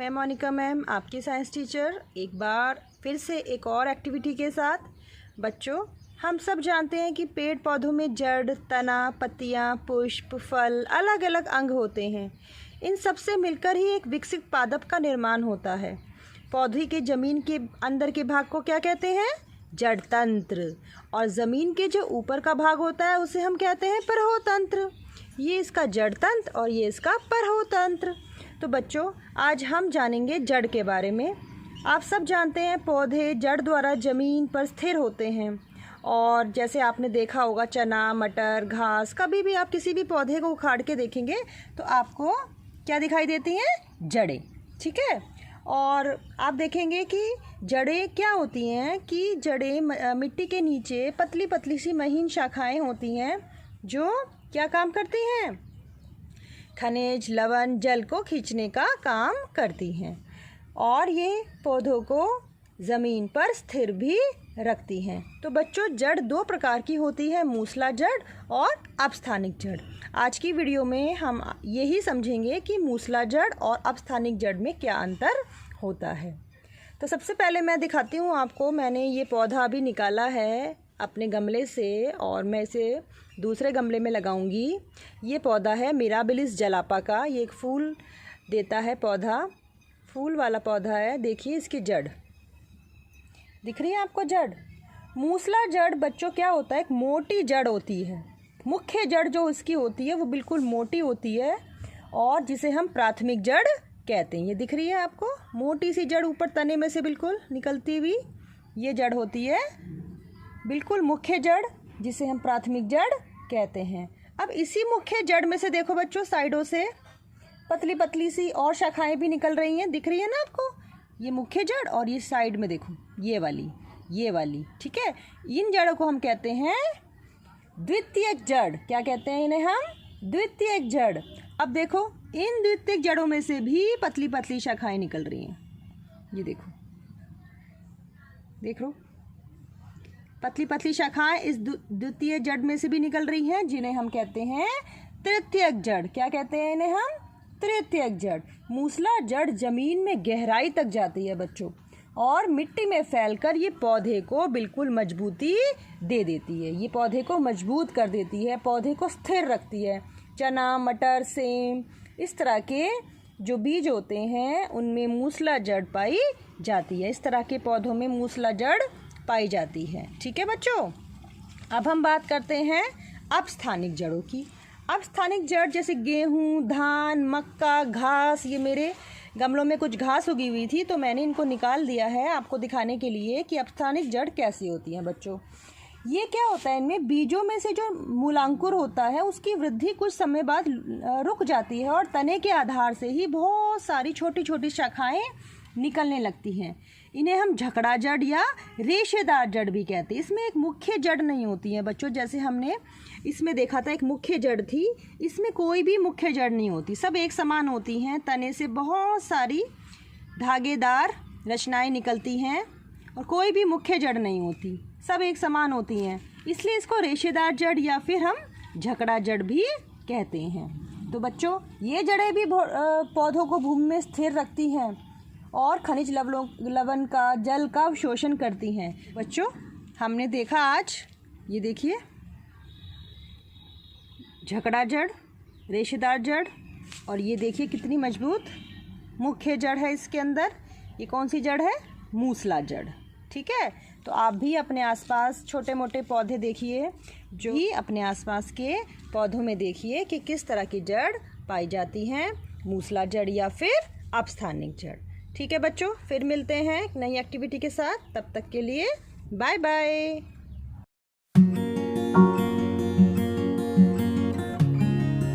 मैं मोनिका मैम, आपकी science teacher, एक बार फिर से एक और एक्टिविटी के साथ। बच्चों, हम सब जानते हैं कि पेड़ पौधों में जड़, तना, पत्तियां, पुष्प, फल, अलग अलग अंग होते हैं। इन सब से मिलकर ही एक विकसित पादप का निर्माण होता है। पौधे के ज़मीन के अंदर के भाग को क्या कहते हैं? जड़ तंत्र। और ज़मीन के जो ऊपर का भाग होता है उसे हम कहते हैं परहोतंत्र। ये इसका जड़ तंत्र और ये इसका परहोतंत्र। तो बच्चों, आज हम जानेंगे जड़ के बारे में। आप सब जानते हैं पौधे जड़ द्वारा ज़मीन पर स्थिर होते हैं। और जैसे आपने देखा होगा चना, मटर, घास, कभी भी आप किसी भी पौधे को उखाड़ के देखेंगे तो आपको क्या दिखाई देती हैं? जड़ें। ठीक है। और आप देखेंगे कि जड़ें क्या होती हैं कि जड़ें मिट्टी के नीचे पतली पतली सी महीन शाखाएं होती हैं जो क्या काम करती हैं? खनिज, लवण, जल को खींचने का काम करती हैं। और ये पौधों को ज़मीन पर स्थिर भी रखती हैं। तो बच्चों, जड़ दो प्रकार की होती है, मूसला जड़ और अपस्थानिक जड़। आज की वीडियो में हम यही समझेंगे कि मूसला जड़ और अपस्थानिक जड़ में क्या अंतर होता है। तो सबसे पहले मैं दिखाती हूँ आपको। मैंने ये पौधा अभी निकाला है अपने गमले से और मैं इसे दूसरे गमले में लगाऊंगी। ये पौधा है मिराबिलिस जलापा का। ये एक फूल देता है पौधा, फूल वाला पौधा है। देखिए इसकी जड़ दिख रही है आपको? जड़, मूसला जड़ बच्चों क्या होता है? एक मोटी जड़ होती है। मुख्य जड़ जो इसकी होती है वो बिल्कुल मोटी होती है और जिसे हम प्राथमिक जड़ कहते हैं। ये दिख रही है आपको? मोटी सी जड़ ऊपर तने में से बिल्कुल निकलती हुई, ये जड़ होती है बिल्कुल मुख्य जड़, जिसे हम प्राथमिक जड़ कहते हैं। अब इसी मुख्य जड़ में से देखो बच्चों, साइडों से पतली पतली सी और शाखाएं भी निकल रही हैं। दिख रही है ना आपको? ये मुख्य जड़ और ये साइड में देखो ये वाली। ठीक है। इन जड़ों को हम कहते हैं द्वितीयक जड़। क्या कहते हैं इन्हें हम? द्वितीयक जड़। अब देखो, इन द्वितीयक जड़ों में से भी पतली पतली शाखाएं निकल रही हैं। ये देखो, देख लो, पतली पतली शाखाएं इस द्वितीय जड़ में से भी निकल रही हैं, जिन्हें हम कहते हैं तृतीयक जड़। क्या कहते हैं इन्हें हम? तृतीयक जड़। मूसला जड़ जमीन में गहराई तक जाती है बच्चों और मिट्टी में फैलकर ये पौधे को बिल्कुल मजबूती दे देती है। ये पौधे को मजबूत कर देती है, पौधे को स्थिर रखती है। चना, मटर, सेम, इस तरह के जो बीज होते हैं उनमें मूसला जड़ पाई जाती है। इस तरह के पौधों में मूसला जड़ पाई जाती है। ठीक है बच्चों। अब हम बात करते हैं अपस्थानिक जड़ों की। अपस्थानिक जड़ जैसे गेहूँ, धान, मक्का, घास। ये मेरे गमलों में कुछ घास उगी हुई थी तो मैंने इनको निकाल दिया है आपको दिखाने के लिए कि अपस्थानिक जड़ कैसी होती है बच्चों। ये क्या होता है? इनमें बीजों में से जो मूलांकुर होता है उसकी वृद्धि कुछ समय बाद रुक जाती है और तने के आधार से ही बहुत सारी छोटी छोटी शाखाएं निकलने लगती हैं। इन्हें हम झकड़ा जड़ या रेशेदार जड़ भी कहते हैं। इसमें एक मुख्य जड़ नहीं होती है बच्चों। जैसे हमने इसमें देखा था एक मुख्य जड़ थी, इसमें कोई भी मुख्य जड़ नहीं होती, सब एक समान होती हैं। तने से बहुत सारी धागेदार रचनाएं निकलती हैं और कोई भी मुख्य जड़ नहीं होती, सब एक समान होती हैं। इसलिए इसको रेशेदार जड़ या फिर हम झकड़ा जड़ भी कहते हैं। तो बच्चों, ये जड़ें भी पौधों को भूमि में स्थिर रखती हैं और खनिज लवण का, जल का शोषण करती हैं। बच्चों, हमने देखा आज, ये देखिए, झकड़ा जड़, रेशेदार जड़ और ये देखिए कितनी मजबूत मुख्य जड़ है इसके अंदर। ये कौन सी जड़ है? मूसला जड़। ठीक है। तो आप भी अपने आसपास छोटे मोटे पौधे देखिए, जो ही अपने आसपास के पौधों में देखिए कि किस तरह की जड़ पाई जाती हैं, मूसला जड़ या फिर अपस्थानिक जड़। ठीक है बच्चों, फिर मिलते हैं नई एक्टिविटी के साथ। तब तक के लिए बाय बाय।